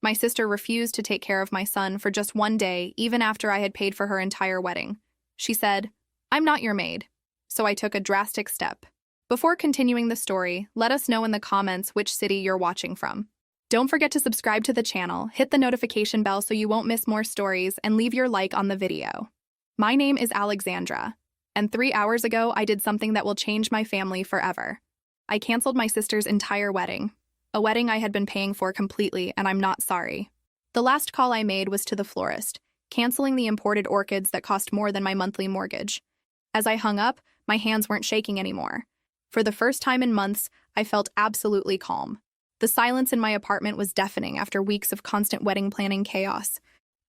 My sister refused to take care of my son for just one day, even after I had paid for her entire wedding. She said, "I'm not your maid." So I took a drastic step. Before continuing the story, let us know in the comments which city you're watching from. Don't forget to subscribe to the channel, hit the notification bell so you won't miss more stories, and leave your like on the video. My name is Alexandra, and 3 hours ago I did something that will change my family forever. I canceled my sister's entire wedding. A wedding I had been paying for completely, and I'm not sorry. The last call I made was to the florist, canceling the imported orchids that cost more than my monthly mortgage. As I hung up, my hands weren't shaking anymore. For the first time in months, I felt absolutely calm. The silence in my apartment was deafening after weeks of constant wedding planning chaos,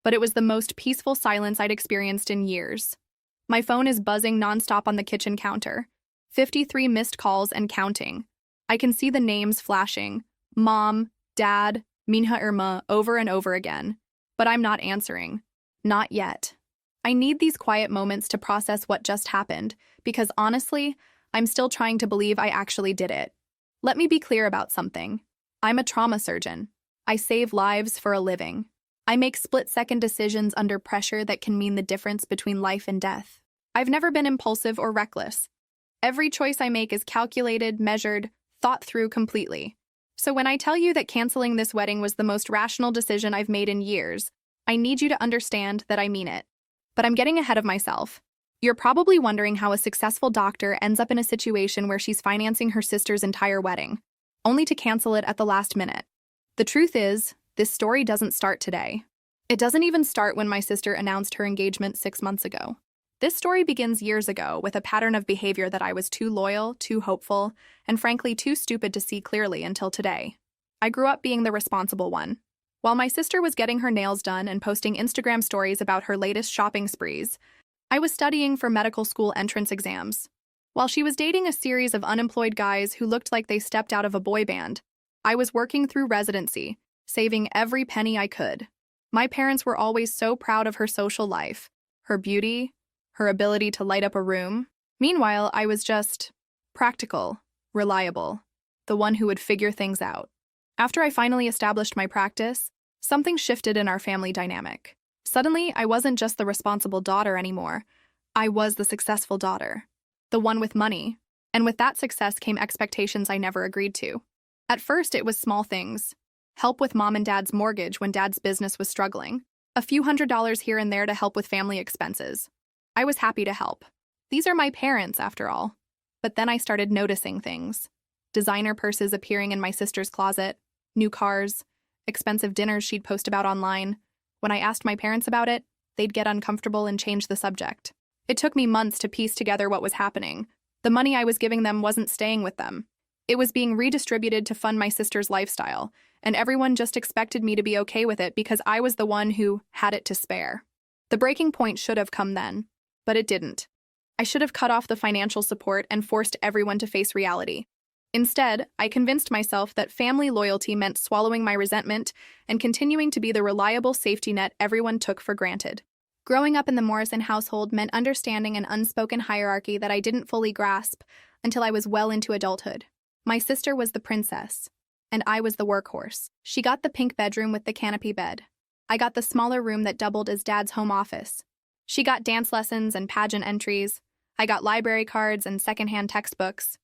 but it was the most peaceful silence I'd experienced in years. My phone is buzzing nonstop on the kitchen counter. 53 missed calls and counting. I can see the names flashing. Mom, Dad, Minha Irma over and over again. But I'm not answering. Not yet. I need these quiet moments to process what just happened, because honestly, I'm still trying to believe I actually did it. Let me be clear about something. I'm a trauma surgeon. I save lives for a living. I make split-second decisions under pressure that can mean the difference between life and death. I've never been impulsive or reckless. Every choice I make is calculated, measured, thought through completely. So when I tell you that canceling this wedding was the most rational decision I've made in years, I need you to understand that I mean it. But I'm getting ahead of myself. You're probably wondering how a successful doctor ends up in a situation where she's financing her sister's entire wedding, only to cancel it at the last minute. The truth is, this story doesn't start today. It doesn't even start when my sister announced her engagement 6 months ago. This story begins years ago with a pattern of behavior that I was too loyal, too hopeful, and frankly too stupid to see clearly until today. I grew up being the responsible one. While my sister was getting her nails done and posting Instagram stories about her latest shopping sprees, I was studying for medical school entrance exams. While she was dating a series of unemployed guys who looked like they stepped out of a boy band, I was working through residency, saving every penny I could. My parents were always so proud of her social life, her beauty, her ability to light up a room. Meanwhile, I was just practical, reliable, the one who would figure things out. After I finally established my practice, something shifted in our family dynamic. Suddenly, I wasn't just the responsible daughter anymore. I was the successful daughter, the one with money. And with that success came expectations I never agreed to. At first, it was small things. Help with mom and dad's mortgage when dad's business was struggling. A few $100s here and there to help with family expenses. I was happy to help. These are my parents, after all. But then I started noticing things. Designer purses appearing in my sister's closet, new cars, expensive dinners she'd post about online. When I asked my parents about it, they'd get uncomfortable and change the subject. It took me months to piece together what was happening. The money I was giving them wasn't staying with them. It was being redistributed to fund my sister's lifestyle, and everyone just expected me to be okay with it because I was the one who had it to spare. The breaking point should have come then, but it didn't. I should have cut off the financial support and forced everyone to face reality. Instead, I convinced myself that family loyalty meant swallowing my resentment and continuing to be the reliable safety net everyone took for granted. Growing up in the Morrison household meant understanding an unspoken hierarchy that I didn't fully grasp until I was well into adulthood. My sister was the princess, and I was the workhorse. She got the pink bedroom with the canopy bed. I got the smaller room that doubled as dad's home office. She got dance lessons and pageant entries. I got library cards and secondhand textbooks.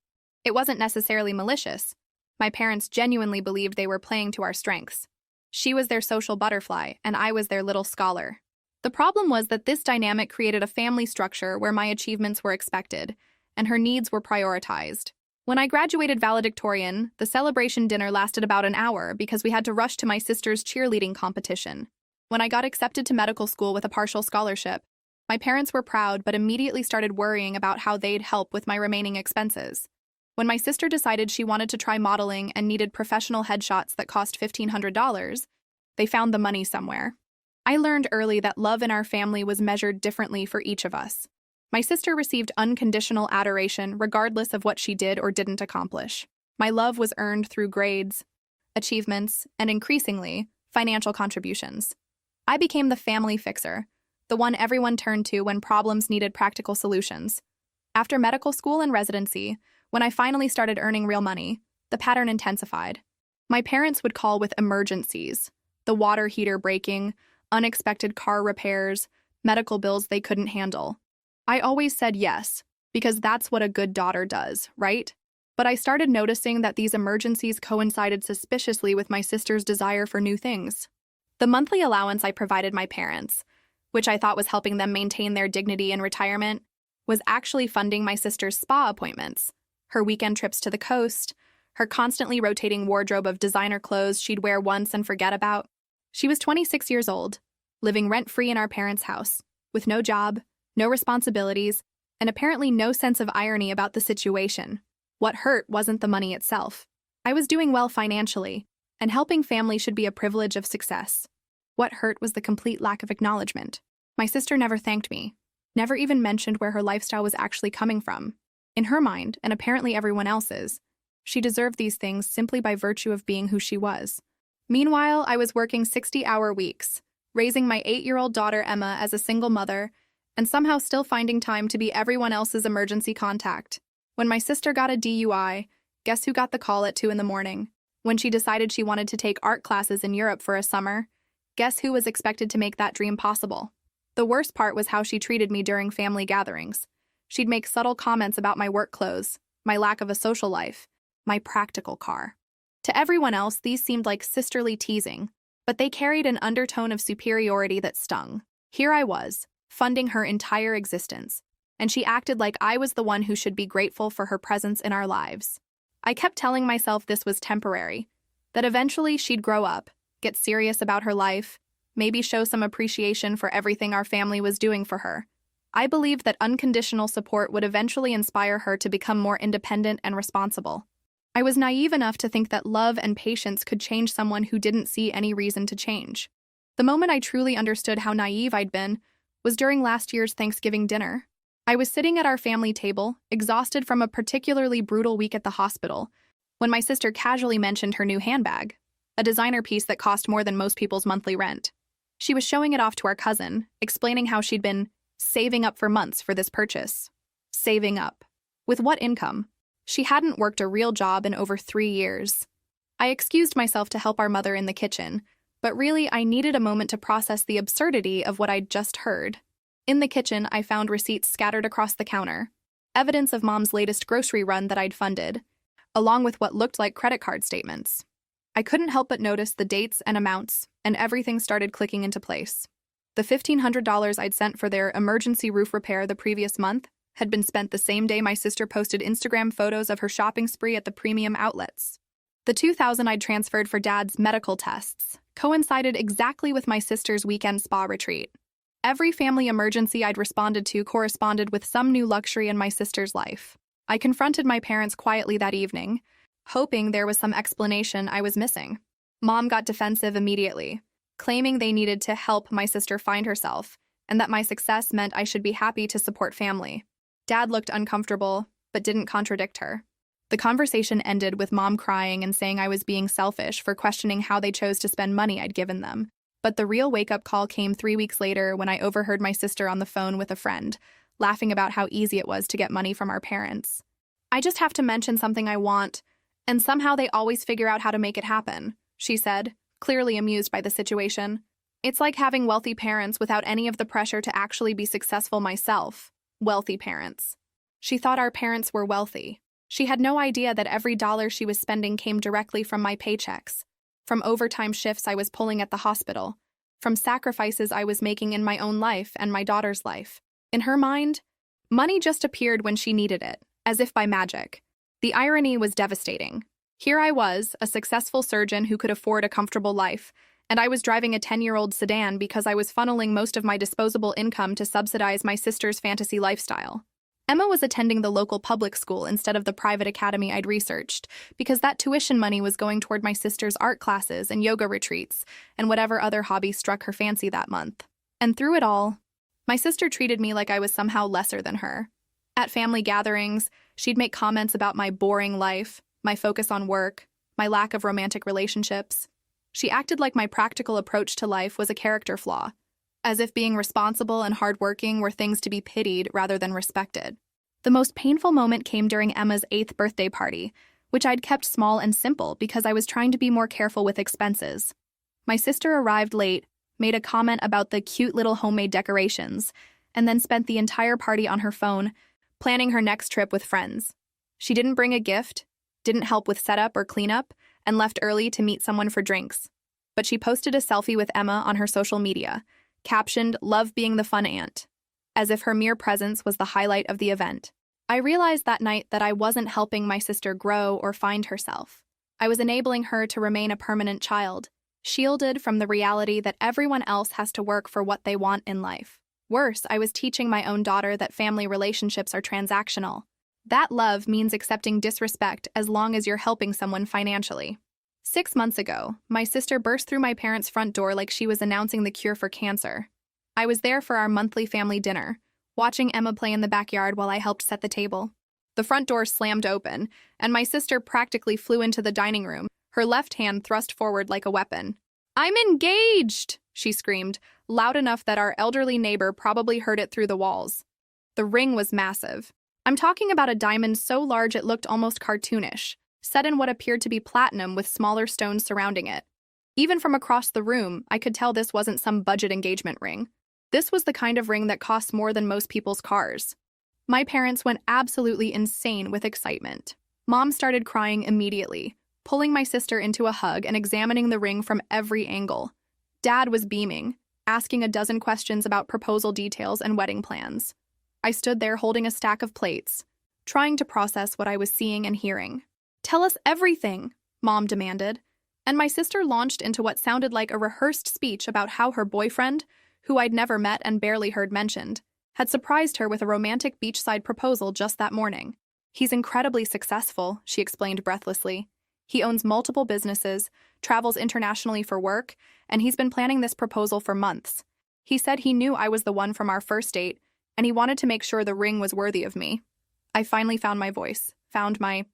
It wasn't necessarily malicious. My parents genuinely believed they were playing to our strengths. She was their social butterfly, and I was their little scholar. The problem was that this dynamic created a family structure where my achievements were expected, and her needs were prioritized. When I graduated valedictorian, the celebration dinner lasted about an hour because we had to rush to my sister's cheerleading competition. When I got accepted to medical school with a partial scholarship, my parents were proud but immediately started worrying about how they'd help with my remaining expenses. When my sister decided she wanted to try modeling and needed professional headshots that cost $1,500, they found the money somewhere. I learned early that love in our family was measured differently for each of us. My sister received unconditional adoration regardless of what she did or didn't accomplish. My love was earned through grades, achievements, and increasingly, financial contributions. I became the family fixer, the one everyone turned to when problems needed practical solutions. After medical school and residency, when I finally started earning real money, the pattern intensified. My parents would call with emergencies, The water heater breaking, unexpected car repairs, medical bills they couldn't handle. I always said yes, because that's what a good daughter does, right? But I started noticing that these emergencies coincided suspiciously with my sister's desire for new things. The monthly allowance I provided my parents, which I thought was helping them maintain their dignity in retirement, was actually funding my sister's spa appointments, her weekend trips to the coast, her constantly rotating wardrobe of designer clothes she'd wear once and forget about. She was 26 years old, living rent-free in our parents' house, with no job, no responsibilities, and apparently no sense of irony about the situation. What hurt wasn't the money itself. I was doing well financially, and helping family should be a privilege of success. What hurt was the complete lack of acknowledgement. My sister never thanked me, never even mentioned where her lifestyle was actually coming from. In her mind, and apparently everyone else's, she deserved these things simply by virtue of being who she was. Meanwhile, I was working 60-hour weeks, raising my 8-year-old daughter Emma as a single mother, and somehow still finding time to be everyone else's emergency contact. When my sister got a DUI, guess who got the call at 2 in the morning? When she decided she wanted to take art classes in Europe for a summer, guess who was expected to make that dream possible? The worst part was how she treated me during family gatherings. She'd make subtle comments about my work clothes, my lack of a social life, my practical car. To everyone else, these seemed like sisterly teasing, but they carried an undertone of superiority that stung. Here I was, funding her entire existence, and she acted like I was the one who should be grateful for her presence in our lives. I kept telling myself this was temporary, that eventually she'd grow up, get serious about her life, maybe show some appreciation for everything our family was doing for her. I believed that unconditional support would eventually inspire her to become more independent and responsible. I was naive enough to think that love and patience could change someone who didn't see any reason to change. The moment I truly understood how naive I'd been was during last year's Thanksgiving dinner. I was sitting at our family table, exhausted from a particularly brutal week at the hospital, when my sister casually mentioned her new handbag, a designer piece that cost more than most people's monthly rent. She was showing it off to our cousin, explaining how she'd been saving up for months for this purchase. Saving up. With what income? She hadn't worked a real job in over 3 years. I excused myself to help our mother in the kitchen, but really I needed a moment to process the absurdity of what I'd just heard. In the kitchen, I found receipts scattered across the counter, evidence of Mom's latest grocery run that I'd funded, along with what looked like credit card statements. I couldn't help but notice the dates and amounts, and everything started clicking into place. The $1,500 I'd sent for their emergency roof repair the previous month had been spent the same day my sister posted Instagram photos of her shopping spree at the premium outlets. The $2,000 I'd transferred for Dad's medical tests coincided exactly with my sister's weekend spa retreat. Every family emergency I'd responded to corresponded with some new luxury in my sister's life. I confronted my parents quietly that evening, hoping there was some explanation I was missing. Mom got defensive immediately, claiming they needed to help my sister find herself, and that my success meant I should be happy to support family. Dad looked uncomfortable, but didn't contradict her. The conversation ended with Mom crying and saying I was being selfish for questioning how they chose to spend money I'd given them. But the real wake-up call came 3 weeks later when I overheard my sister on the phone with a friend, laughing about how easy it was to get money from our parents. I just have to mention something I want, and somehow they always figure out how to make it happen, she said, clearly amused by the situation. It's like having wealthy parents without any of the pressure to actually be successful myself. Wealthy parents. She thought our parents were wealthy. She had no idea that every dollar she was spending came directly from my paychecks, from overtime shifts I was pulling at the hospital, from sacrifices I was making in my own life and my daughter's life. In her mind, money just appeared when she needed it, as if by magic. The irony was devastating. Here I was, a successful surgeon who could afford a comfortable life, and I was driving a 10-year-old sedan because I was funneling most of my disposable income to subsidize my sister's fantasy lifestyle. Emma was attending the local public school instead of the private academy I'd researched, because that tuition money was going toward my sister's art classes and yoga retreats, and whatever other hobby struck her fancy that month. And through it all, my sister treated me like I was somehow lesser than her. At family gatherings, she'd make comments about my boring life, my focus on work, my lack of romantic relationships. She acted like my practical approach to life was a character flaw, as if being responsible and hardworking were things to be pitied rather than respected. The most painful moment came during Emma's 8th birthday party, which I'd kept small and simple because I was trying to be more careful with expenses. My sister arrived late, made a comment about the cute little homemade decorations, and then spent the entire party on her phone, planning her next trip with friends. She didn't bring a gift, didn't help with setup or cleanup, and left early to meet someone for drinks. But she posted a selfie with Emma on her social media, captioned, "Love being the fun aunt," as if her mere presence was the highlight of the event. I realized that night that I wasn't helping my sister grow or find herself. I was enabling her to remain a permanent child, shielded from the reality that everyone else has to work for what they want in life. Worse, I was teaching my own daughter that family relationships are transactional. That love means accepting disrespect as long as you're helping someone financially. 6 months ago, my sister burst through my parents' front door like she was announcing the cure for cancer. I was there for our monthly family dinner, watching Emma play in the backyard while I helped set the table. The front door slammed open, and my sister practically flew into the dining room, her left hand thrust forward like a weapon. "I'm engaged!" she screamed, loud enough that our elderly neighbor probably heard it through the walls. The ring was massive. I'm talking about a diamond so large it looked almost cartoonish, set in what appeared to be platinum with smaller stones surrounding it. Even from across the room, I could tell this wasn't some budget engagement ring. This was the kind of ring that costs more than most people's cars. My parents went absolutely insane with excitement. Mom started crying immediately, pulling my sister into a hug and examining the ring from every angle. Dad was beaming, asking a dozen questions about proposal details and wedding plans. I stood there holding a stack of plates, trying to process what I was seeing and hearing. "Tell us everything," Mom demanded, and my sister launched into what sounded like a rehearsed speech about how her boyfriend, who I'd never met and barely heard mentioned, had surprised her with a romantic beachside proposal just that morning. "He's incredibly successful," she explained breathlessly. "He owns multiple businesses, travels internationally for work, and he's been planning this proposal for months. He said he knew I was the one from our first date, and he wanted to make sure the ring was worthy of me." I finally found my voice, found my,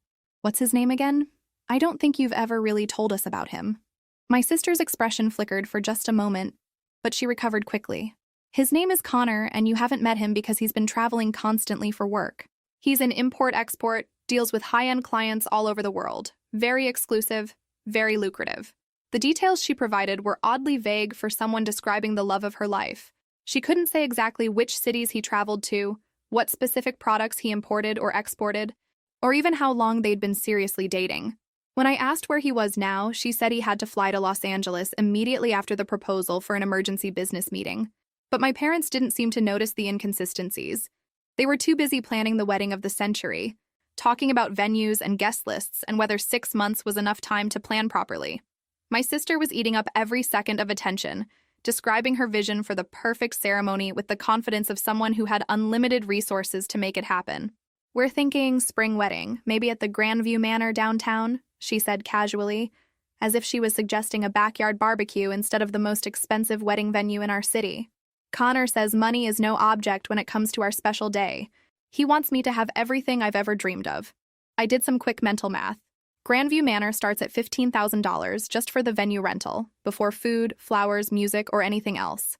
"What's his name again? I don't think you've ever really told us about him." My sister's expression flickered for just a moment, but she recovered quickly. "His name is Connor, and you haven't met him because he's been traveling constantly for work. He's an import-export, deals with high-end clients all over the world. Very exclusive, very lucrative." The details she provided were oddly vague for someone describing the love of her life. She couldn't say exactly which cities he traveled to, what specific products he imported or exported, or even how long they'd been seriously dating. When I asked where he was now, she said he had to fly to Los Angeles immediately after the proposal for an emergency business meeting. But my parents didn't seem to notice the inconsistencies. They were too busy planning the wedding of the century, talking about venues and guest lists and whether 6 months was enough time to plan properly. My sister was eating up every second of attention, describing her vision for the perfect ceremony with the confidence of someone who had unlimited resources to make it happen. "We're thinking spring wedding, maybe at the Grandview Manor downtown," she said casually, as if she was suggesting a backyard barbecue instead of the most expensive wedding venue in our city. "Connor says money is no object when it comes to our special day. He wants me to have everything I've ever dreamed of." I did some quick mental math. Grandview Manor starts at $15,000 just for the venue rental, before food, flowers, music, or anything else.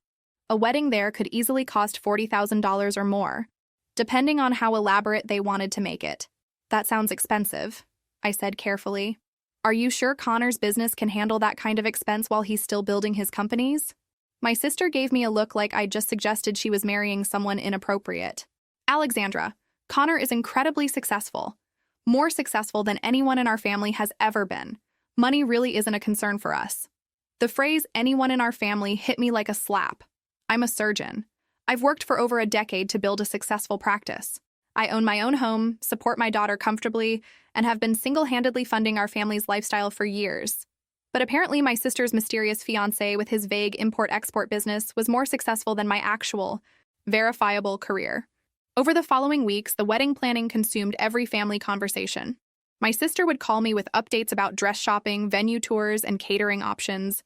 A wedding there could easily cost $40,000 or more, depending on how elaborate they wanted to make it. "That sounds expensive," I said carefully. "Are you sure Connor's business can handle that kind of expense while he's still building his companies?" My sister gave me a look like I'd just suggested she was marrying someone inappropriate. "Alexandra, Connor is incredibly successful. More successful than anyone in our family has ever been. Money really isn't a concern for us." The phrase "anyone in our family" hit me like a slap. I'm a surgeon. I've worked for over a decade to build a successful practice. I own my own home, support my daughter comfortably, and have been single-handedly funding our family's lifestyle for years. But apparently my sister's mysterious fiancé with his vague import-export business was more successful than my actual, verifiable career. Over the following weeks, the wedding planning consumed every family conversation. My sister would call me with updates about dress shopping, venue tours, and catering options,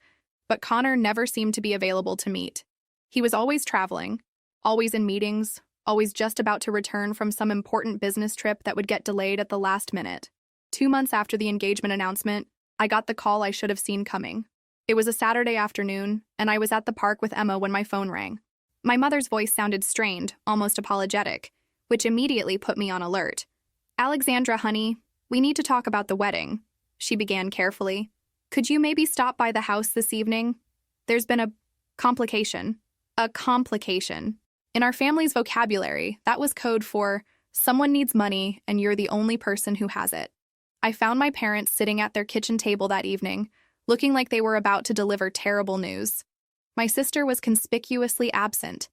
but Connor never seemed to be available to meet. He was always traveling, always in meetings, always just about to return from some important business trip that would get delayed at the last minute. 2 months after the engagement announcement, I got the call I should have seen coming. It was a Saturday afternoon, and I was at the park with Emma when my phone rang. My mother's voice sounded strained, almost apologetic, which immediately put me on alert. "Alexandra, honey, we need to talk about the wedding," she began carefully. Could you maybe stop by the house this evening? There's been a complication. A complication. In our family's vocabulary, that was code for someone needs money and you're the only person who has it. I found my parents sitting at their kitchen table that evening, looking like they were about to deliver terrible news. My sister was conspicuously absent,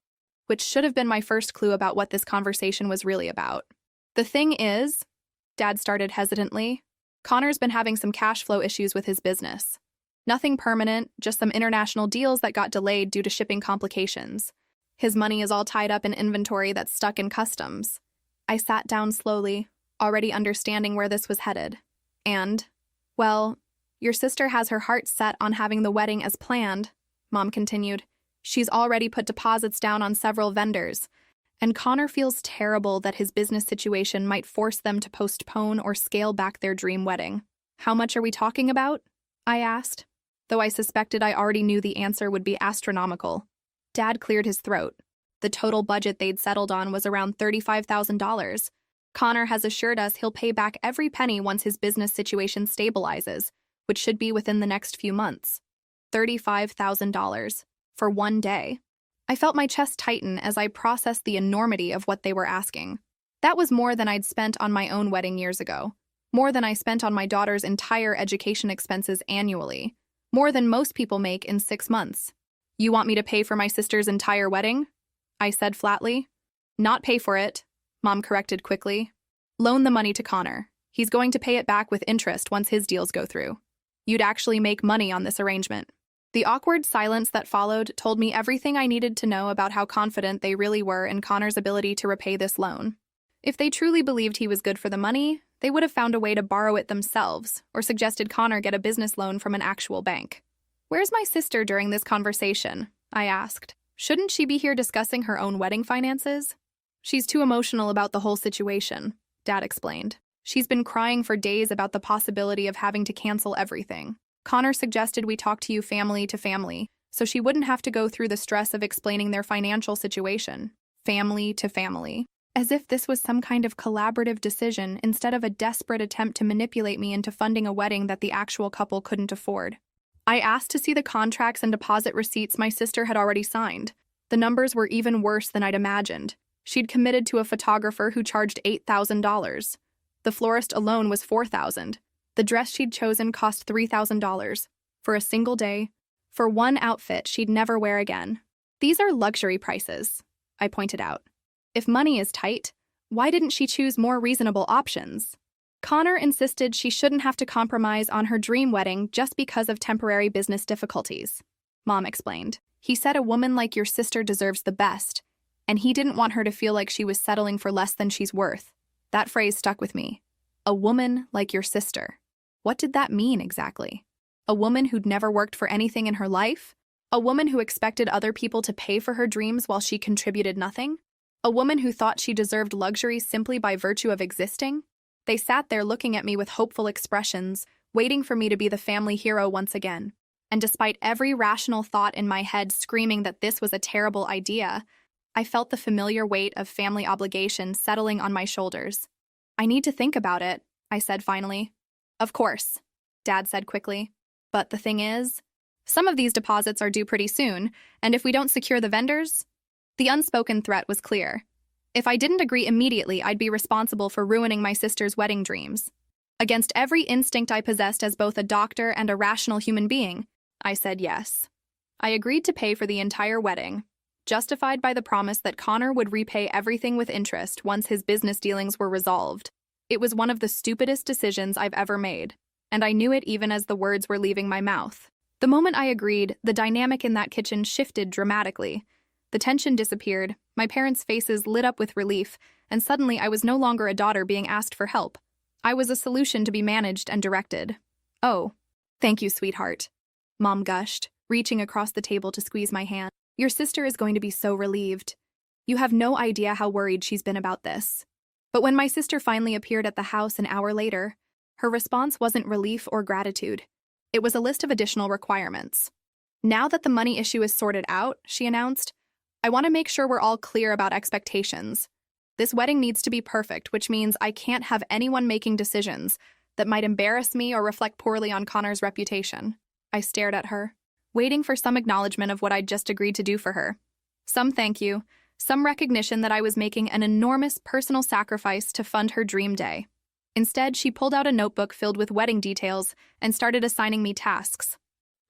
which should have been my first clue about what this conversation was really about. The thing is, Dad started hesitantly, Connor's been having some cash flow issues with his business. Nothing permanent, just some international deals that got delayed due to shipping complications. His money is all tied up in inventory that's stuck in customs. I sat down slowly, already understanding where this was headed. And, well, your sister has her heart set on having the wedding as planned, Mom continued. She's already put deposits down on several vendors, and Connor feels terrible that his business situation might force them to postpone or scale back their dream wedding. How much are we talking about? I asked, though I suspected I already knew the answer would be astronomical. Dad cleared his throat. The total budget they'd settled on was around $35,000. Connor has assured us he'll pay back every penny once his business situation stabilizes, which should be within the next few months. $35,000 for one day. I felt my chest tighten as I processed the enormity of what they were asking. That was more than I'd spent on my own wedding years ago, more than I spent on my daughter's entire education expenses annually, more than most people make in 6 months. You want me to pay for my sister's entire wedding? I said flatly. Not pay for it, Mom corrected quickly. Loan the money to Connor. He's going to pay it back with interest once his deals go through. You'd actually make money on this arrangement. The awkward silence that followed told me everything I needed to know about how confident they really were in Connor's ability to repay this loan. If they truly believed he was good for the money, they would have found a way to borrow it themselves or suggested Connor get a business loan from an actual bank. Where's my sister during this conversation? I asked. Shouldn't she be here discussing her own wedding finances? She's too emotional about the whole situation, Dad explained. She's been crying for days about the possibility of having to cancel everything. Connor suggested we talk to you family to family, so she wouldn't have to go through the stress of explaining their financial situation. Family to family. As if this was some kind of collaborative decision instead of a desperate attempt to manipulate me into funding a wedding that the actual couple couldn't afford. I asked to see the contracts and deposit receipts my sister had already signed. The numbers were even worse than I'd imagined. She'd committed to a photographer who charged $8,000. The florist alone was $4,000. The dress she'd chosen cost $3,000 for a single day, for one outfit she'd never wear again. These are luxury prices, I pointed out. If money is tight, why didn't she choose more reasonable options? Connor insisted she shouldn't have to compromise on her dream wedding just because of temporary business difficulties. Mom explained. He said a woman like your sister deserves the best, and he didn't want her to feel like she was settling for less than she's worth. That phrase stuck with me. A woman like your sister. What did that mean exactly? A woman who'd never worked for anything in her life? A woman who expected other people to pay for her dreams while she contributed nothing? A woman who thought she deserved luxury simply by virtue of existing? They sat there looking at me with hopeful expressions, waiting for me to be the family hero once again. And despite every rational thought in my head screaming that this was a terrible idea, I felt the familiar weight of family obligation settling on my shoulders. I need to think about it, I said finally. Of course, Dad said quickly. But the thing is, some of these deposits are due pretty soon, and if we don't secure the vendors... The unspoken threat was clear. If I didn't agree immediately, I'd be responsible for ruining my sister's wedding dreams. Against every instinct I possessed as both a doctor and a rational human being, I said yes. I agreed to pay for the entire wedding, justified by the promise that Connor would repay everything with interest once his business dealings were resolved. It was one of the stupidest decisions I've ever made, and I knew it even as the words were leaving my mouth. The moment I agreed, the dynamic in that kitchen shifted dramatically. The tension disappeared, my parents' faces lit up with relief, and suddenly I was no longer a daughter being asked for help. I was a solution to be managed and directed. Oh, thank you, sweetheart, Mom gushed, reaching across the table to squeeze my hand. Your sister is going to be so relieved. You have no idea how worried she's been about this. But when my sister finally appeared at the house an hour later, her response wasn't relief or gratitude. It was a list of additional requirements. Now that the money issue is sorted out, she announced, I want to make sure we're all clear about expectations. This wedding needs to be perfect, which means I can't have anyone making decisions, that might embarrass me or reflect poorly on Connor's reputation. I stared at her, waiting for some acknowledgement of what I'd just agreed to do for her. Some thank you, some recognition that I was making an enormous personal sacrifice to fund her dream day. Instead, she pulled out a notebook filled with wedding details and started assigning me tasks.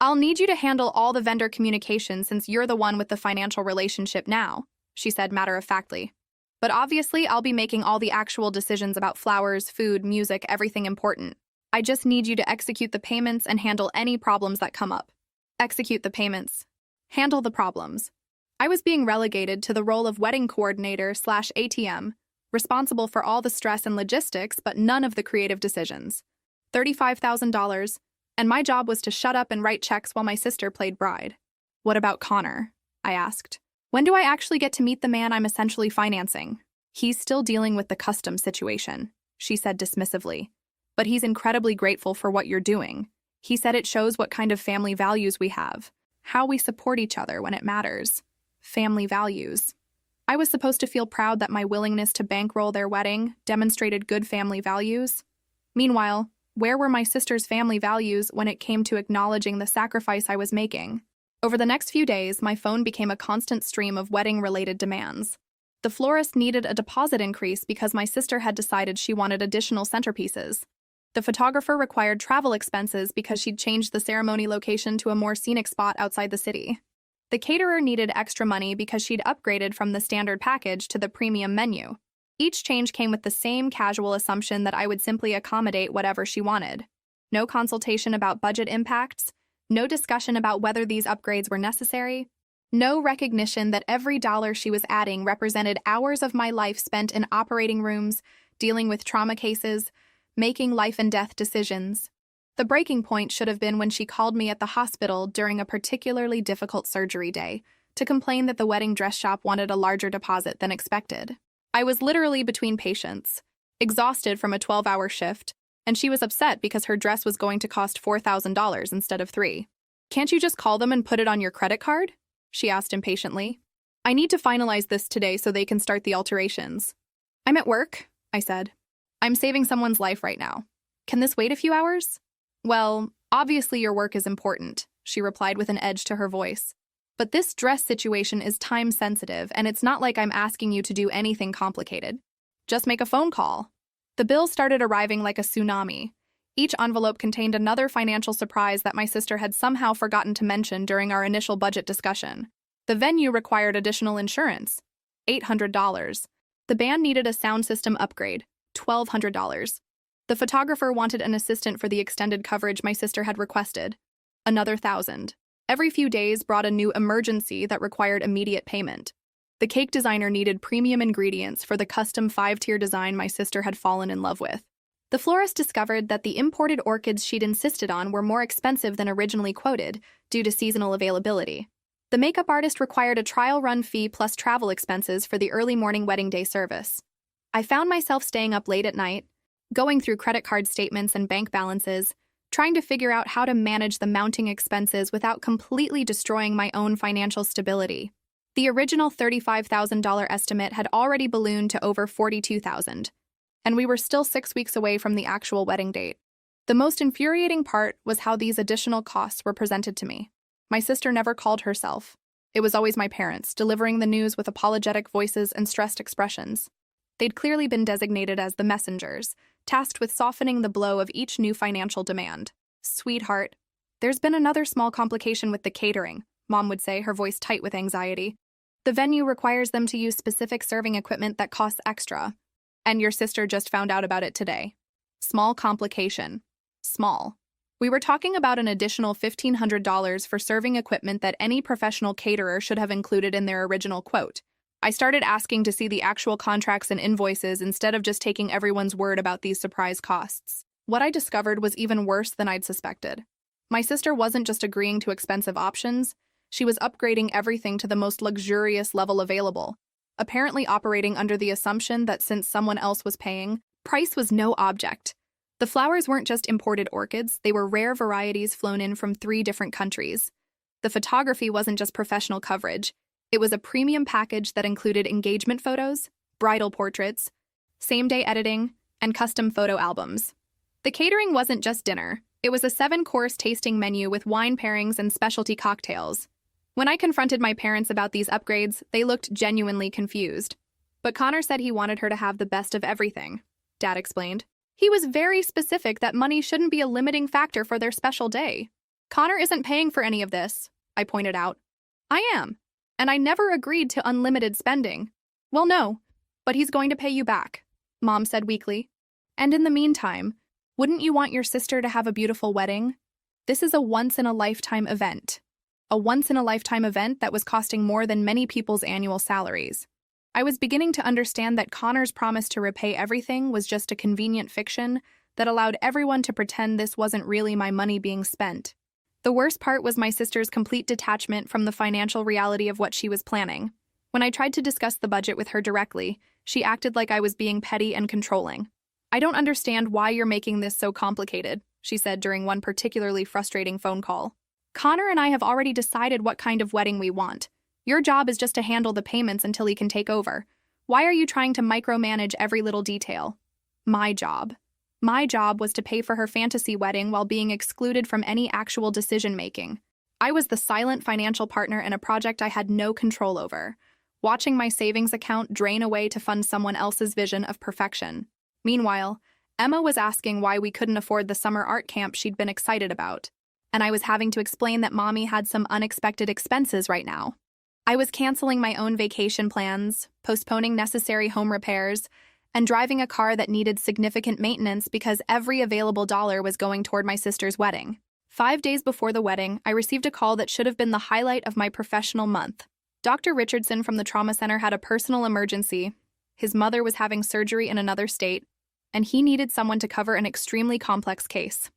"I'll need you to handle all the vendor communication since you're the one with the financial relationship now," she said matter-of-factly. "But obviously, I'll be making all the actual decisions about flowers, food, music, everything important. I just need you to execute the payments and handle any problems that come up." Execute the payments. Handle the problems. I was being relegated to the role of wedding coordinator/ATM, responsible for all the stress and logistics but none of the creative decisions. $35,000, and my job was to shut up and write checks while my sister played bride. "What about Connor?" I asked. "When do I actually get to meet the man I'm essentially financing?" "He's still dealing with the custom situation," she said dismissively. "But he's incredibly grateful for what you're doing. He said it shows what kind of family values we have, how we support each other when it matters." Family values. I was supposed to feel proud that my willingness to bankroll their wedding demonstrated good family values. Meanwhile, where were my sister's family values when it came to acknowledging the sacrifice I was making? Over the next few days, my phone became a constant stream of wedding-related demands. The florist needed a deposit increase because my sister had decided she wanted additional centerpieces. The photographer required travel expenses because she'd changed the ceremony location to a more scenic spot outside the city. The caterer needed extra money because she'd upgraded from the standard package to the premium menu. Each change came with the same casual assumption that I would simply accommodate whatever she wanted. No consultation about budget impacts, no discussion about whether these upgrades were necessary, no recognition that every dollar she was adding represented hours of my life spent in operating rooms, dealing with trauma cases, making life and death decisions. The breaking point should have been when she called me at the hospital during a particularly difficult surgery day to complain that the wedding dress shop wanted a larger deposit than expected. I was literally between patients, exhausted from a 12-hour shift, and she was upset because her dress was going to cost $4,000 instead of $3,000. "Can't you just call them and put it on your credit card?" she asked impatiently. "I need to finalize this today so they can start the alterations." "I'm at work," I said. "I'm saving someone's life right now. Can this wait a few hours?" "Well, obviously your work is important," she replied with an edge to her voice. "But this dress situation is time-sensitive, and it's not like I'm asking you to do anything complicated. Just make a phone call." The bills started arriving like a tsunami. Each envelope contained another financial surprise that my sister had somehow forgotten to mention during our initial budget discussion. The venue required additional insurance, $800. The band needed a sound system upgrade, $1,200. The photographer wanted an assistant for the extended coverage my sister had requested, another $1,000. Every few days brought a new emergency that required immediate payment. The cake designer needed premium ingredients for the custom 5-tier design my sister had fallen in love with. The florist discovered that the imported orchids she'd insisted on were more expensive than originally quoted due to seasonal availability. The makeup artist required a trial run fee plus travel expenses for the early morning wedding day service. I found myself staying up late at night, going through credit card statements and bank balances, trying to figure out how to manage the mounting expenses without completely destroying my own financial stability. The original $35,000 estimate had already ballooned to over $42,000, and we were still 6 weeks away from the actual wedding date. The most infuriating part was how these additional costs were presented to me. My sister never called herself. It was always my parents, delivering the news with apologetic voices and stressed expressions. They'd clearly been designated as the messengers, tasked with softening the blow of each new financial demand. "Sweetheart, there's been another small complication with the catering," Mom would say, her voice tight with anxiety. "The venue requires them to use specific serving equipment that costs extra. And your sister just found out about it today." Small complication. Small. We were talking about an additional $1,500 for serving equipment that any professional caterer should have included in their original quote. I started asking to see the actual contracts and invoices instead of just taking everyone's word about these surprise costs. What I discovered was even worse than I'd suspected. My sister wasn't just agreeing to expensive options, she was upgrading everything to the most luxurious level available, apparently operating under the assumption that since someone else was paying, price was no object. The flowers weren't just imported orchids, they were rare varieties flown in from 3 different countries. The photography wasn't just professional coverage. It was a premium package that included engagement photos, bridal portraits, same-day editing, and custom photo albums. The catering wasn't just dinner. It was a 7-course tasting menu with wine pairings and specialty cocktails. When I confronted my parents about these upgrades, they looked genuinely confused. But Connor said he wanted her to have the best of everything, Dad explained. He was very specific that money shouldn't be a limiting factor for their special day. Connor isn't paying for any of this, I pointed out. I am. And I never agreed to unlimited spending. Well, no, but he's going to pay you back, Mom said weakly. And in the meantime, wouldn't you want your sister to have a beautiful wedding? This is a once-in-a-lifetime event. A once-in-a-lifetime event that was costing more than many people's annual salaries. I was beginning to understand that Connor's promise to repay everything was just a convenient fiction that allowed everyone to pretend this wasn't really my money being spent. The worst part was my sister's complete detachment from the financial reality of what she was planning. When I tried to discuss the budget with her directly, she acted like I was being petty and controlling. I don't understand why you're making this so complicated, she said during one particularly frustrating phone call. Connor and I have already decided what kind of wedding we want. Your job is just to handle the payments until he can take over. Why are you trying to micromanage every little detail? My job. My job was to pay for her fantasy wedding while being excluded from any actual decision-making. I was the silent financial partner in a project I had no control over, watching my savings account drain away to fund someone else's vision of perfection. Meanwhile, Emma was asking why we couldn't afford the summer art camp she'd been excited about, and I was having to explain that Mommy had some unexpected expenses right now. I was canceling my own vacation plans, postponing necessary home repairs, and driving a car that needed significant maintenance because every available dollar was going toward my sister's wedding. 5 days before the wedding, I received a call that should have been the highlight of my professional month. Dr. Richardson from the trauma center had a personal emergency. His mother was having surgery in another state, and he needed someone to cover an extremely complex case.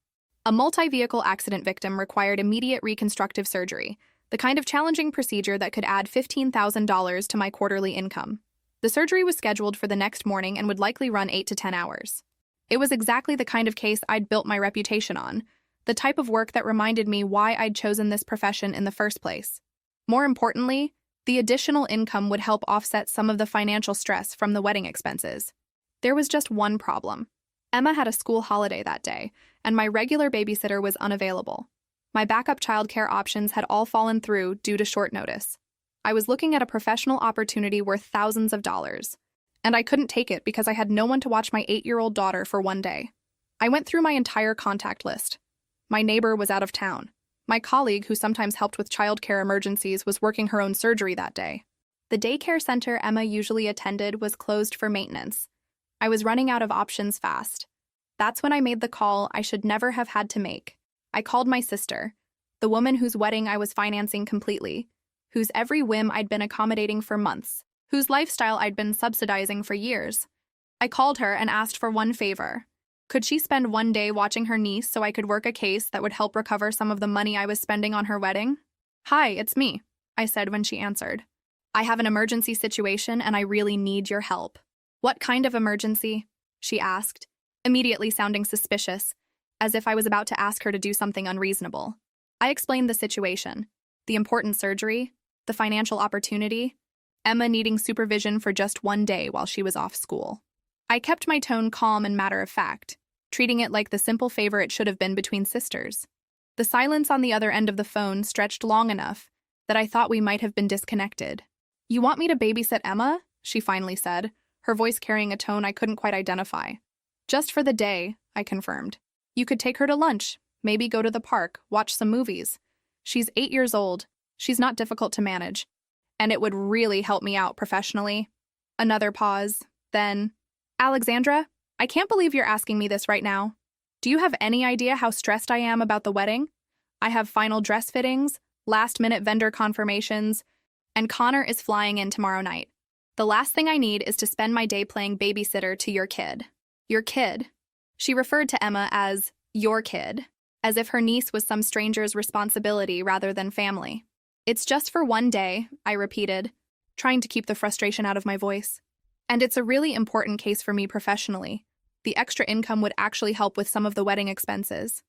A multi-vehicle accident victim required immediate reconstructive surgery, the kind of challenging procedure that could add $15,000 to my quarterly income. The surgery was scheduled for the next morning and would likely run 8 to 10 hours. It was exactly the kind of case I'd built my reputation on, the type of work that reminded me why I'd chosen this profession in the first place. More importantly, the additional income would help offset some of the financial stress from the wedding expenses. There was just one problem. Emma had a school holiday that day, and my regular babysitter was unavailable. My backup childcare options had all fallen through due to short notice. I was looking at a professional opportunity worth thousands of dollars, and I couldn't take it because I had no one to watch my 8-year-old daughter for one day. I went through my entire contact list. My neighbor was out of town. My colleague, who sometimes helped with childcare emergencies, was working her own surgery that day. The daycare center Emma usually attended was closed for maintenance. I was running out of options fast. That's when I made the call I should never have had to make. I called my sister, the woman whose wedding I was financing completely, whose every whim I'd been accommodating for months, whose lifestyle I'd been subsidizing for years. I called her and asked for one favor. Could she spend one day watching her niece so I could work a case that would help recover some of the money I was spending on her wedding? "Hi, it's me," I said when she answered. "I have an emergency situation and I really need your help." "What kind of emergency?" she asked, immediately sounding suspicious, as if I was about to ask her to do something unreasonable. I explained the situation, the important surgery, the financial opportunity, Emma needing supervision for just one day while she was off school. I kept my tone calm and matter-of-fact, treating it like the simple favor it should have been between sisters. The silence on the other end of the phone stretched long enough that I thought we might have been disconnected. "You want me to babysit Emma?" she finally said, her voice carrying a tone I couldn't quite identify. "Just for the day," I confirmed. "You could take her to lunch, maybe go to the park, watch some movies. She's 8 years old. She's not difficult to manage. And it would really help me out professionally." Another pause, then, "Alexandra, I can't believe you're asking me this right now. Do you have any idea how stressed I am about the wedding? I have final dress fittings, last-minute vendor confirmations, and Connor is flying in tomorrow night. The last thing I need is to spend my day playing babysitter to your kid." Your kid. She referred to Emma as your kid, as if her niece was some stranger's responsibility rather than family. "It's just for one day," I repeated, trying to keep the frustration out of my voice. "And it's a really important case for me professionally. The extra income would actually help with some of the wedding expenses."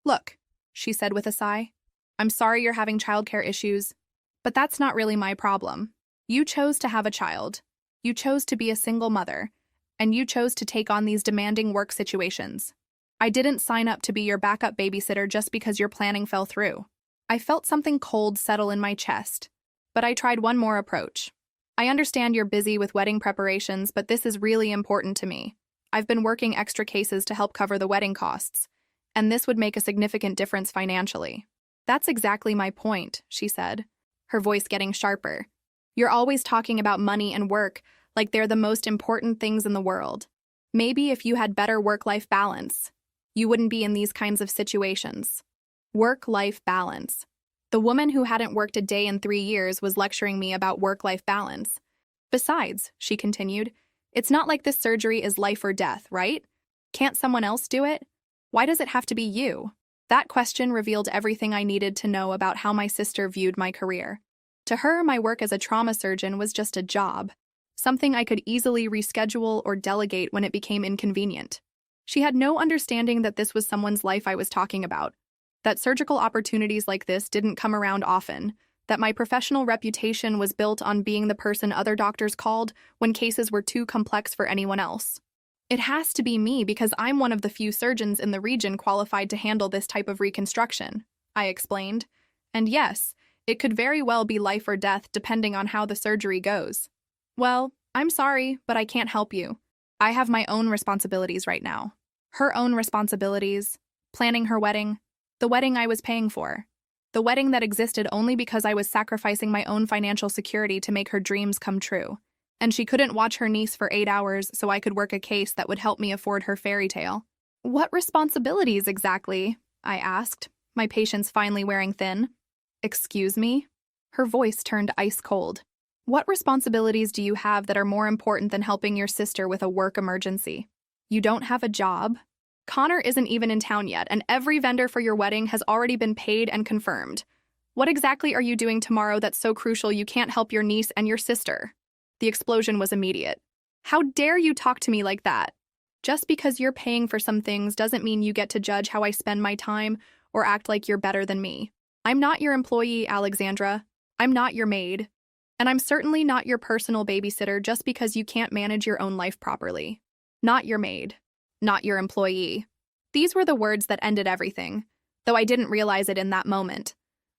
"Look," she said with a sigh, "I'm sorry you're having childcare issues, but that's not really my problem. You chose to have a child. You chose to be a single mother, and you chose to take on these demanding work situations. I didn't sign up to be your backup babysitter just because your planning fell through. I felt something cold settle in my chest, but I tried one more approach. I understand you're busy with wedding preparations, but this is really important to me. I've been working extra cases to help cover the wedding costs, and this would make a significant difference financially. That's exactly my point, she said, her voice getting sharper. You're always talking about money and work like they're the most important things in the world. Maybe if you had better work-life balance, you wouldn't be in these kinds of situations. Work-life balance. The woman who hadn't worked a day in 3 years was lecturing me about work-life balance. Besides, she continued, it's not like this surgery is life or death, right? Can't someone else do it? Why does it have to be you? That question revealed everything I needed to know about how my sister viewed my career. To her, my work as a trauma surgeon was just a job, something I could easily reschedule or delegate when it became inconvenient. She had no understanding that this was someone's life I was talking about, that surgical opportunities like this didn't come around often, that my professional reputation was built on being the person other doctors called when cases were too complex for anyone else. It has to be me because I'm one of the few surgeons in the region qualified to handle this type of reconstruction, I explained. And yes, it could very well be life or death depending on how the surgery goes. Well, I'm sorry, but I can't help you. I have my own responsibilities right now. Her own responsibilities, planning her wedding, the wedding I was paying for, the wedding that existed only because I was sacrificing my own financial security to make her dreams come true. And she couldn't watch her niece for 8 hours so I could work a case that would help me afford her fairy tale. What responsibilities exactly? I asked, my patience finally wearing thin. Excuse me? Her voice turned ice cold. What responsibilities do you have that are more important than helping your sister with a work emergency? You don't have a job? Connor isn't even in town yet, and every vendor for your wedding has already been paid and confirmed. What exactly are you doing tomorrow that's so crucial you can't help your niece and your sister? The explosion was immediate. How dare you talk to me like that? Just because you're paying for some things doesn't mean you get to judge how I spend my time or act like you're better than me. I'm not your employee, Alexandra. I'm not your maid. And I'm certainly not your personal babysitter just because you can't manage your own life properly. Not your maid. Not your employee. These were the words that ended everything, though I didn't realize it in that moment.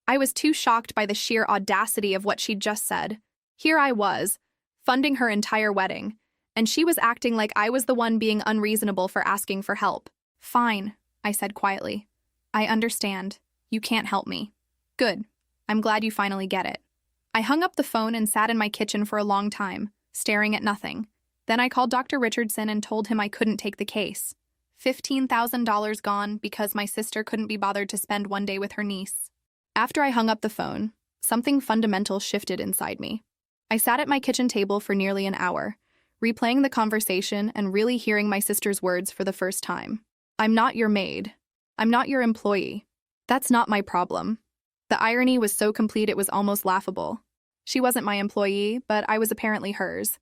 I was too shocked by the sheer audacity of what she'd just said. Here I was, funding her entire wedding, and she was acting like I was the one being unreasonable for asking for help. Fine, I said quietly. I understand. You can't help me. Good. I'm glad you finally get it. I hung up the phone and sat in my kitchen for a long time, staring at nothing. Then I called Dr. Richardson and told him I couldn't take the case. $15,000 gone because my sister couldn't be bothered to spend one day with her niece. After I hung up the phone, something fundamental shifted inside me. I sat at my kitchen table for nearly an hour, replaying the conversation and really hearing my sister's words for the first time. I'm not your maid. I'm not your employee. That's not my problem. The irony was so complete it was almost laughable. She wasn't my employee, but I was apparently hers.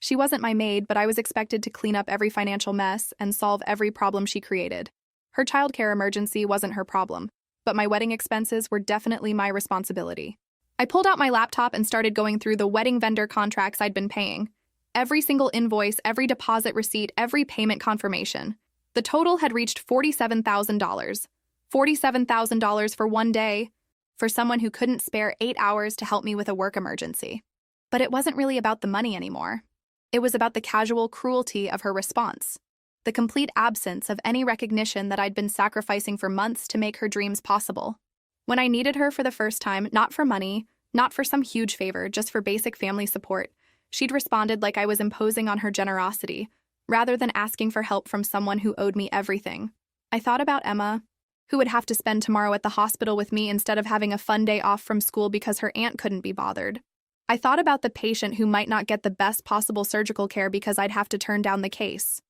She wasn't my maid, but I was expected to clean up every financial mess and solve every problem she created. Her childcare emergency wasn't her problem, but my wedding expenses were definitely my responsibility. I pulled out my laptop and started going through the wedding vendor contracts I'd been paying. Every single invoice, every deposit receipt, every payment confirmation. The total had reached $47,000. $47,000 for one day, for someone who couldn't spare 8 hours to help me with a work emergency. But it wasn't really about the money anymore. It was about the casual cruelty of her response, the complete absence of any recognition that I'd been sacrificing for months to make her dreams possible. When I needed her for the first time, not for money, not for some huge favor, just for basic family support, she'd responded like I was imposing on her generosity, rather than asking for help from someone who owed me everything. I thought about Emma, who would have to spend tomorrow at the hospital with me instead of having a fun day off from school because her aunt couldn't be bothered. I thought about the patient who might not get the best possible surgical care because I'd have to turn down the case.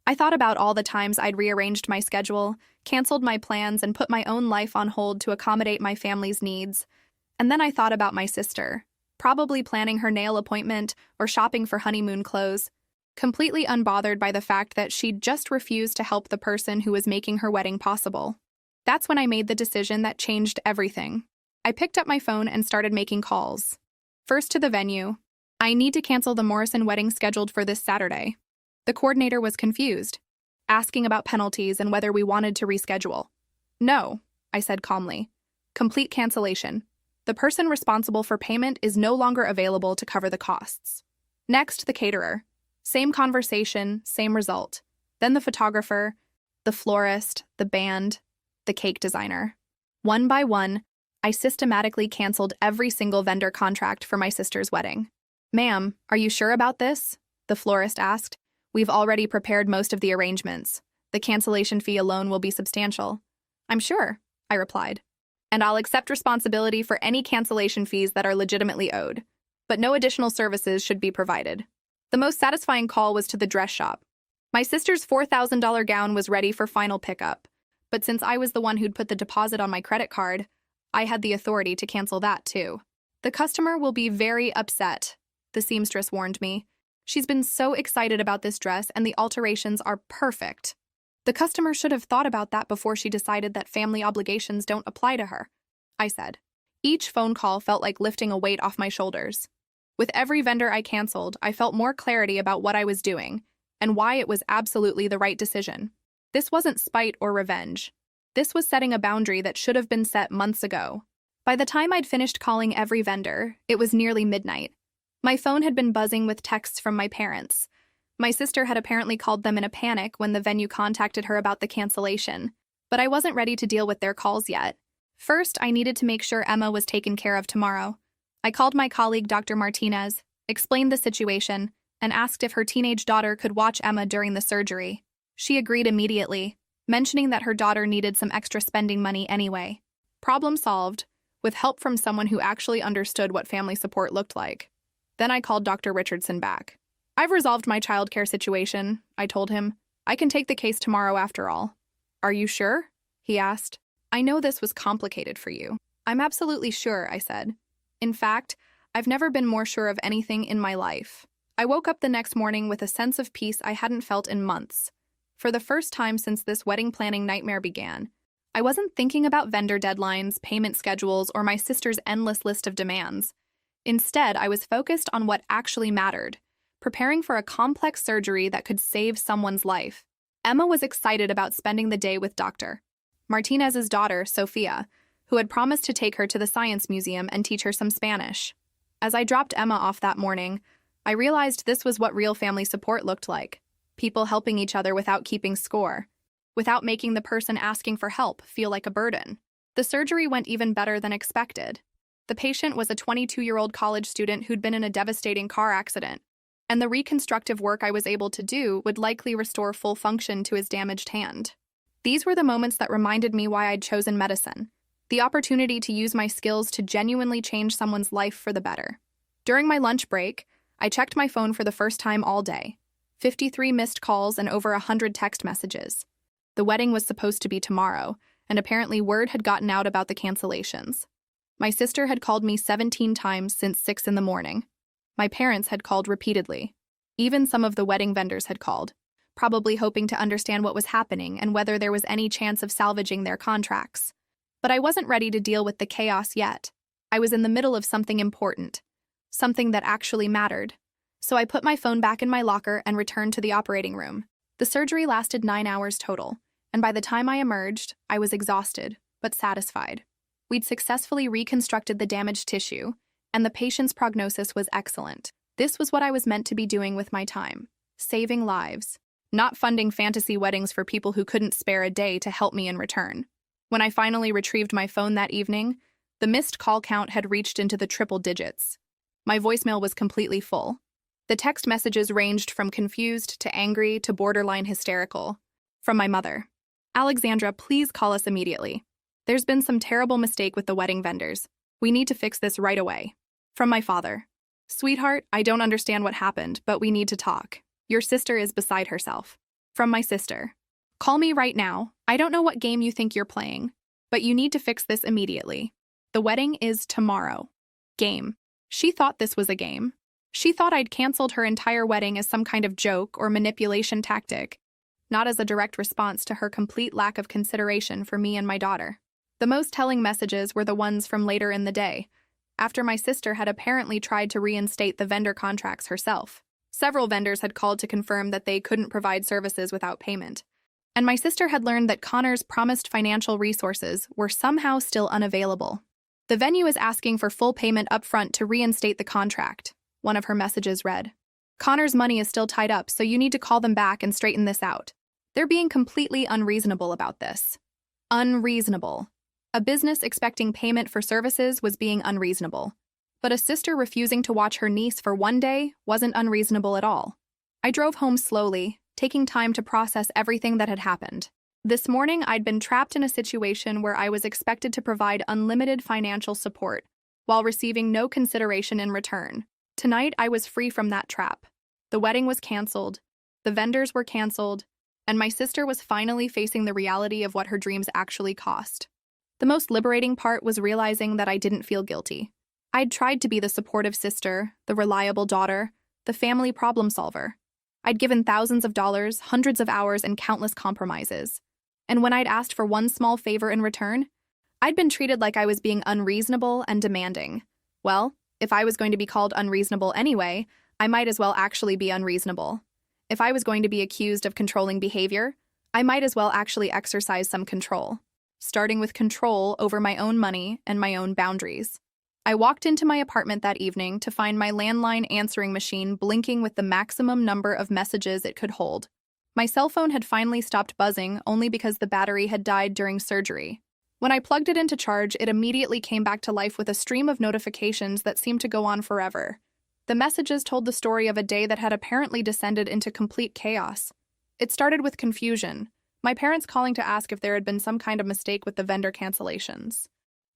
I thought about all the times I'd rearranged my schedule, canceled my plans, and put my own life on hold to accommodate my family's needs. And then I thought about my sister, probably planning her nail appointment or shopping for honeymoon clothes, completely unbothered by the fact that she'd just refused to help the person who was making her wedding possible. That's when I made the decision that changed everything. I picked up my phone and started making calls. First to the venue. I need to cancel the Morrison wedding scheduled for this Saturday. The coordinator was confused. asking about penalties and whether we wanted to reschedule. No, I said calmly. Complete cancellation. The person responsible for payment is no longer available to cover the costs. Next, the caterer. Same conversation, same result. Then the photographer, the florist, the band, the cake designer. One by one, I systematically canceled every single vendor contract for my sister's wedding. "Ma'am, are you sure about this?" the florist asked. "We've already prepared most of the arrangements. The cancellation fee alone will be substantial." "I'm sure," I replied. "And I'll accept responsibility for any cancellation fees that are legitimately owed. But no additional services should be provided." The most satisfying call was to the dress shop. My sister's $4,000 gown was ready for final pickup, but since I was the one who'd put the deposit on my credit card, I had the authority to cancel that too. "The customer will be very upset," the seamstress warned me. "She's been so excited about this dress and the alterations are perfect." "The customer should have thought about that before she decided that family obligations don't apply to her," I said. Each phone call felt like lifting a weight off my shoulders. With every vendor I canceled, I felt more clarity about what I was doing and why it was absolutely the right decision. This wasn't spite or revenge. This was setting a boundary that should have been set months ago. By the time I'd finished calling every vendor, it was nearly midnight. My phone had been buzzing with texts from my parents. My sister had apparently called them in a panic when the venue contacted her about the cancellation, but I wasn't ready to deal with their calls yet. First, I needed to make sure Emma was taken care of tomorrow. I called my colleague, Dr. Martinez, explained the situation, and asked if her teenage daughter could watch Emma during the surgery. She agreed immediately, mentioning that her daughter needed some extra spending money anyway. Problem solved, with help from someone who actually understood what family support looked like. Then I called Dr. Richardson back. "I've resolved my childcare situation," I told him. "I can take the case tomorrow after all." "Are you sure?" he asked. "I know this was complicated for you." "I'm absolutely sure," I said. In fact, I've never been more sure of anything in my life. I woke up the next morning with a sense of peace I hadn't felt in months. For the first time since this wedding planning nightmare began, I wasn't thinking about vendor deadlines, payment schedules, or my sister's endless list of demands. Instead, I was focused on what actually mattered, preparing for a complex surgery that could save someone's life. Emma was excited about spending the day with Dr. Martinez's daughter, Sophia, who had promised to take her to the Science Museum and teach her some Spanish. As I dropped Emma off that morning, I realized this was what real family support looked like. People helping each other without keeping score, without making the person asking for help feel like a burden. The surgery went even better than expected. The patient was a 22-year-old college student who'd been in a devastating car accident, and the reconstructive work I was able to do would likely restore full function to his damaged hand. These were the moments that reminded me why I'd chosen medicine. The opportunity to use my skills to genuinely change someone's life for the better. During my lunch break, I checked my phone for the first time all day. 53 missed calls and over 100 text messages. The wedding was supposed to be tomorrow, and apparently word had gotten out about the cancellations. My sister had called me 17 times since 6 in the morning. My parents had called repeatedly. Even some of the wedding vendors had called, probably hoping to understand what was happening and whether there was any chance of salvaging their contracts. But I wasn't ready to deal with the chaos yet. I was in the middle of something important, something that actually mattered. So I put my phone back in my locker and returned to the operating room. The surgery lasted 9 hours total, and by the time I emerged, I was exhausted, but satisfied. We'd successfully reconstructed the damaged tissue, and the patient's prognosis was excellent. This was what I was meant to be doing with my time, saving lives, not funding fantasy weddings for people who couldn't spare a day to help me in return. When I finally retrieved my phone that evening, the missed call count had reached into the triple digits. My voicemail was completely full. The text messages ranged from confused to angry to borderline hysterical. From my mother: "Alexandra, please call us immediately. There's been some terrible mistake with the wedding vendors. We need to fix this right away." From my father: "Sweetheart, I don't understand what happened, but we need to talk. Your sister is beside herself." From my sister: "Call me right now. I don't know what game you think you're playing, but you need to fix this immediately. The wedding is tomorrow." Game. She thought this was a game. She thought I'd canceled her entire wedding as some kind of joke or manipulation tactic, not as a direct response to her complete lack of consideration for me and my daughter. The most telling messages were the ones from later in the day, after my sister had apparently tried to reinstate the vendor contracts herself. Several vendors had called to confirm that they couldn't provide services without payment, And my sister had learned that Connor's promised financial resources were somehow still unavailable. The venue is asking for full payment upfront to reinstate the contract, one of her messages read. Connor's money is still tied up, so you need to call them back and straighten this out. They're being completely unreasonable about this. Unreasonable. A business expecting payment for services was being unreasonable. But a sister refusing to watch her niece for one day wasn't unreasonable at all. I drove home slowly, taking time to process everything that had happened. This morning, I'd been trapped in a situation where I was expected to provide unlimited financial support, while receiving no consideration in return. Tonight, I was free from that trap. The wedding was canceled, the vendors were canceled, and my sister was finally facing the reality of what her dreams actually cost. The most liberating part was realizing that I didn't feel guilty. I'd tried to be the supportive sister, the reliable daughter, the family problem solver. I'd given thousands of dollars, hundreds of hours, and countless compromises. And when I'd asked for one small favor in return, I'd been treated like I was being unreasonable and demanding. Well, if I was going to be called unreasonable anyway, I might as well actually be unreasonable. If I was going to be accused of controlling behavior, I might as well actually exercise some control, starting with control over my own money and my own boundaries. I walked into my apartment that evening to find my landline answering machine blinking with the maximum number of messages it could hold. My cell phone had finally stopped buzzing only because the battery had died during surgery. When I plugged it into charge, it immediately came back to life with a stream of notifications that seemed to go on forever. The messages told the story of a day that had apparently descended into complete chaos. It started with confusion, my parents calling to ask if there had been some kind of mistake with the vendor cancellations.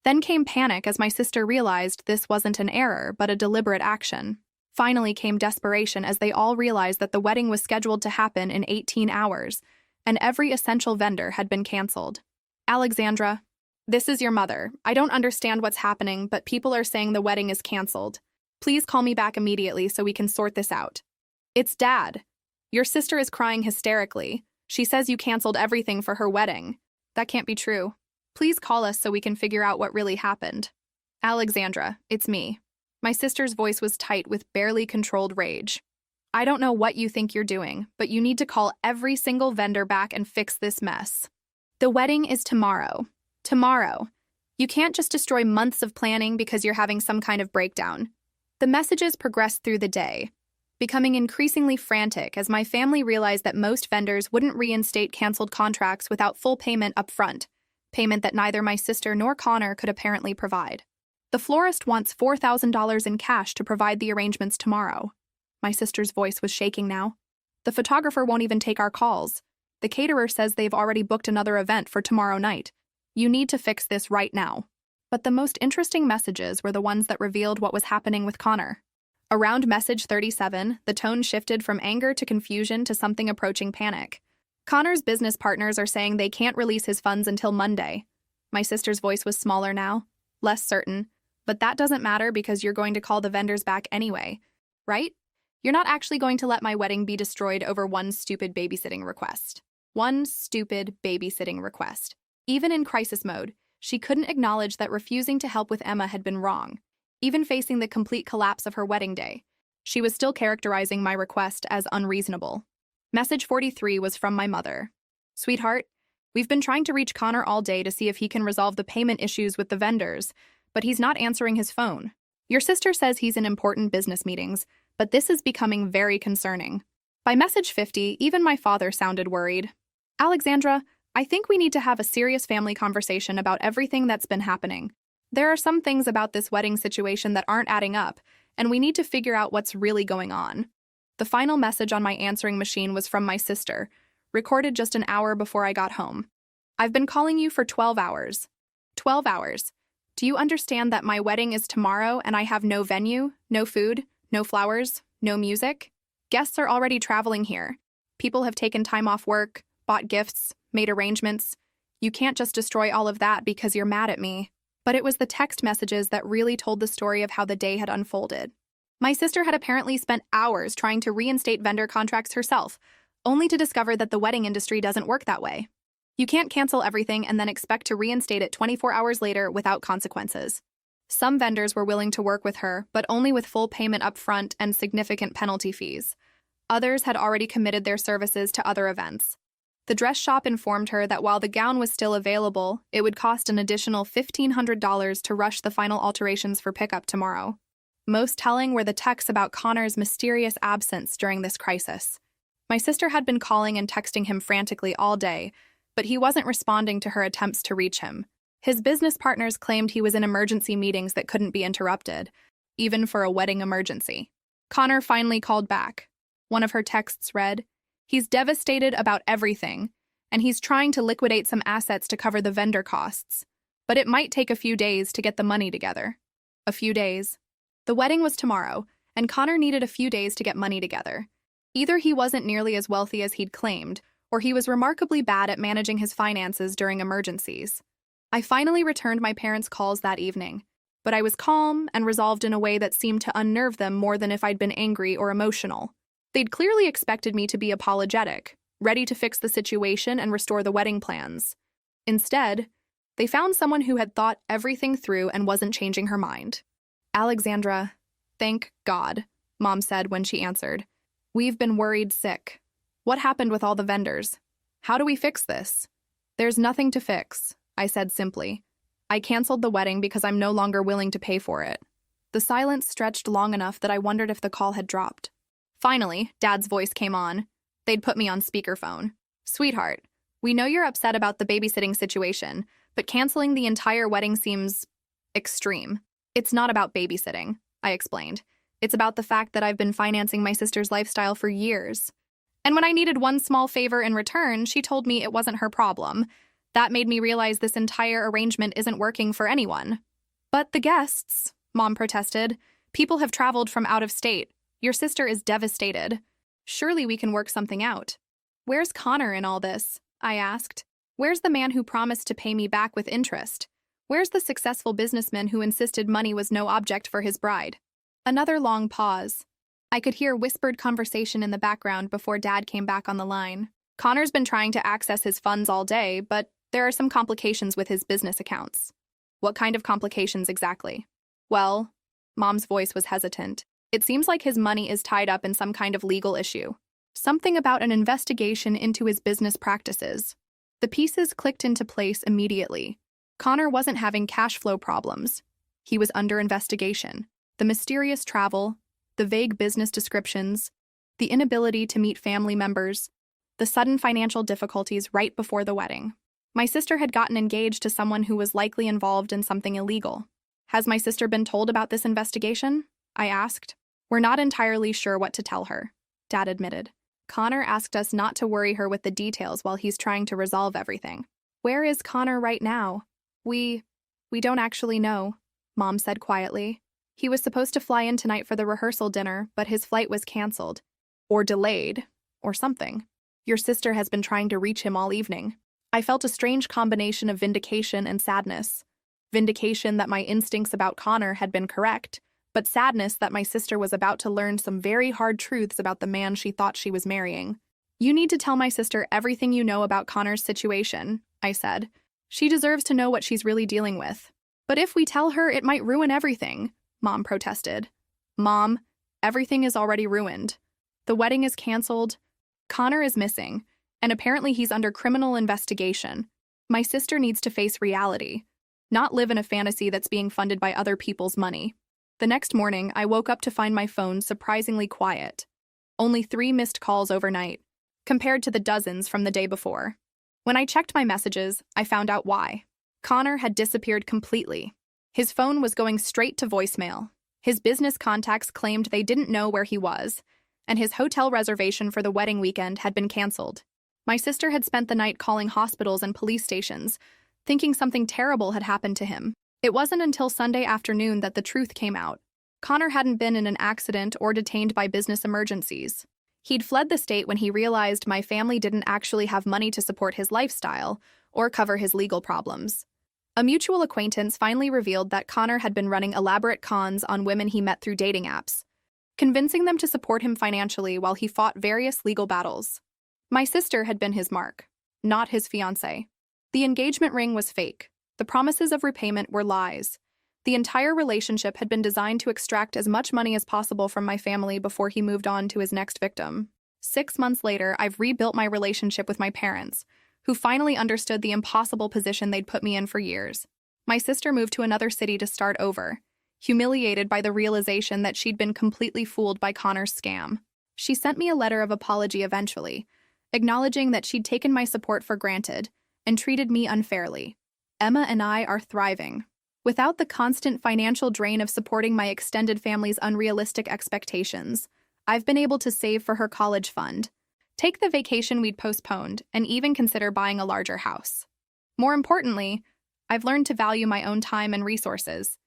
Then came panic as my sister realized this wasn't an error, but a deliberate action. Finally came desperation as they all realized that the wedding was scheduled to happen in 18 hours, and every essential vendor had been canceled. Alexandra, this is your mother. I don't understand what's happening, but people are saying the wedding is canceled. Please call me back immediately so we can sort this out. It's Dad. Your sister is crying hysterically. She says you canceled everything for her wedding. That can't be true. Please call us so we can figure out what really happened. Alexandra, it's me. My sister's voice was tight with barely controlled rage. I don't know what you think you're doing, but you need to call every single vendor back and fix this mess. The wedding is tomorrow. Tomorrow. You can't just destroy months of planning because you're having some kind of breakdown. The messages progressed through the day, becoming increasingly frantic as my family realized that most vendors wouldn't reinstate canceled contracts without full payment up front, payment that neither my sister nor Connor could apparently provide. The florist wants $4,000 in cash to provide the arrangements tomorrow. My sister's voice was shaking now. The photographer won't even take our calls. The caterer says they've already booked another event for tomorrow night. You need to fix this right now. But the most interesting messages were the ones that revealed what was happening with Connor. Around message 37, the tone shifted from anger to confusion to something approaching panic. Connor's business partners are saying they can't release his funds until Monday. My sister's voice was smaller now, less certain. But that doesn't matter because you're going to call the vendors back anyway, right? You're not actually going to let my wedding be destroyed over one stupid babysitting request. One stupid babysitting request. Even in crisis mode, she couldn't acknowledge that refusing to help with Emma had been wrong. Even facing the complete collapse of her wedding day, she was still characterizing my request as unreasonable. Message 43 was from my mother. Sweetheart, we've been trying to reach Connor all day to see if he can resolve the payment issues with the vendors, but he's not answering his phone. Your sister says he's in important business meetings, but this is becoming very concerning. By message 50, even my father sounded worried. Alexandra, I think we need to have a serious family conversation about everything that's been happening. There are some things about this wedding situation that aren't adding up, and we need to figure out what's really going on. The final message on my answering machine was from my sister, recorded just an hour before I got home. I've been calling you for 12 hours. 12 hours. Do you understand that my wedding is tomorrow and I have no venue, no food, no flowers, no music? Guests are already traveling here. People have taken time off work, bought gifts, made arrangements. You can't just destroy all of that because you're mad at me. But it was the text messages that really told the story of how the day had unfolded. My sister had apparently spent hours trying to reinstate vendor contracts herself, only to discover that the wedding industry doesn't work that way. You can't cancel everything and then expect to reinstate it 24 hours later without consequences. Some vendors were willing to work with her, but only with full payment up front and significant penalty fees. Others had already committed their services to other events. The dress shop informed her that while the gown was still available, it would cost an additional $1,500 to rush the final alterations for pickup tomorrow. Most telling were the texts about Connor's mysterious absence during this crisis. My sister had been calling and texting him frantically all day, but he wasn't responding to her attempts to reach him. His business partners claimed he was in emergency meetings that couldn't be interrupted, even for a wedding emergency. Connor finally called back. One of her texts read, "He's devastated about everything, and he's trying to liquidate some assets to cover the vendor costs. But it might take a few days to get the money together." A few days. The wedding was tomorrow, and Connor needed a few days to get money together. Either he wasn't nearly as wealthy as he'd claimed, or he was remarkably bad at managing his finances during emergencies. I finally returned my parents' calls that evening, but I was calm and resolved in a way that seemed to unnerve them more than if I'd been angry or emotional. They'd clearly expected me to be apologetic, ready to fix the situation and restore the wedding plans. Instead, they found someone who had thought everything through and wasn't changing her mind. "Alexandra, thank God," Mom said when she answered. "We've been worried sick. What happened with all the vendors? How do we fix this?" "There's nothing to fix," I said simply. "I canceled the wedding because I'm no longer willing to pay for it." The silence stretched long enough that I wondered if the call had dropped. Finally, Dad's voice came on. They'd put me on speakerphone. "Sweetheart, we know you're upset about the babysitting situation, but canceling the entire wedding seems extreme. It's not about babysitting," I explained. "It's about the fact that I've been financing my sister's lifestyle for years. And when I needed one small favor in return, she told me it wasn't her problem. That made me realize this entire arrangement isn't working for anyone." "But the guests," Mom protested. "People have traveled from out of state. Your sister is devastated. Surely we can work something out." "Where's Connor in all this?" I asked. "Where's the man who promised to pay me back with interest? Where's the successful businessman who insisted money was no object for his bride?" Another long pause. I could hear whispered conversation in the background before Dad came back on the line. "Connor's been trying to access his funds all day, but there are some complications with his business accounts." "What kind of complications exactly?" "Well," Mom's voice was hesitant. "It seems like his money is tied up in some kind of legal issue. Something about an investigation into his business practices." The pieces clicked into place immediately. Connor wasn't having cash flow problems. He was under investigation. The mysterious travel, the vague business descriptions, the inability to meet family members, the sudden financial difficulties right before the wedding. My sister had gotten engaged to someone who was likely involved in something illegal. "Has my sister been told about this investigation?" I asked. "We're not entirely sure what to tell her," Dad admitted. "Connor asked us not to worry her with the details while he's trying to resolve everything." "Where is Connor right now?" We don't actually know," Mom said quietly. "He was supposed to fly in tonight for the rehearsal dinner, but his flight was canceled. Or delayed. Or something. Your sister has been trying to reach him all evening." I felt a strange combination of vindication and sadness. Vindication that my instincts about Connor had been correct, but sadness that my sister was about to learn some very hard truths about the man she thought she was marrying. "You need to tell my sister everything you know about Connor's situation," I said. "She deserves to know what she's really dealing with." "But if we tell her, it might ruin everything," Mom protested. "Mom, everything is already ruined. The wedding is canceled. Connor is missing, and apparently he's under criminal investigation. My sister needs to face reality, not live in a fantasy that's being funded by other people's money." The next morning, I woke up to find my phone surprisingly quiet. Only 3 missed calls overnight, compared to the dozens from the day before. When I checked my messages, I found out why. Connor had disappeared completely. His phone was going straight to voicemail. His business contacts claimed they didn't know where he was, and his hotel reservation for the wedding weekend had been canceled. My sister had spent the night calling hospitals and police stations, thinking something terrible had happened to him. It wasn't until Sunday afternoon that the truth came out. Connor hadn't been in an accident or detained by business emergencies. He'd fled the state when he realized my family didn't actually have money to support his lifestyle or cover his legal problems. A mutual acquaintance finally revealed that Connor had been running elaborate cons on women he met through dating apps, convincing them to support him financially while he fought various legal battles. My sister had been his mark, not his fiancée. The engagement ring was fake. The promises of repayment were lies. The entire relationship had been designed to extract as much money as possible from my family before he moved on to his next victim. 6 months later, I've rebuilt my relationship with my parents, who finally understood the impossible position they'd put me in for years. My sister moved to another city to start over, humiliated by the realization that she'd been completely fooled by Connor's scam. She sent me a letter of apology eventually, acknowledging that she'd taken my support for granted and treated me unfairly. Emma and I are thriving. Without the constant financial drain of supporting my extended family's unrealistic expectations, I've been able to save for her college fund, take the vacation we'd postponed, and even consider buying a larger house. More importantly, I've learned to value my own time and resources,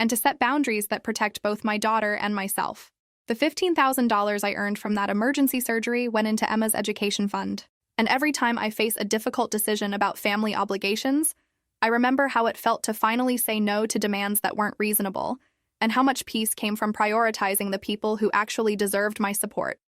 and to set boundaries that protect both my daughter and myself. The $15,000 I earned from that emergency surgery went into Emma's education fund, and every time I face a difficult decision about family obligations, I remember how it felt to finally say no to demands that weren't reasonable, and how much peace came from prioritizing the people who actually deserved my support.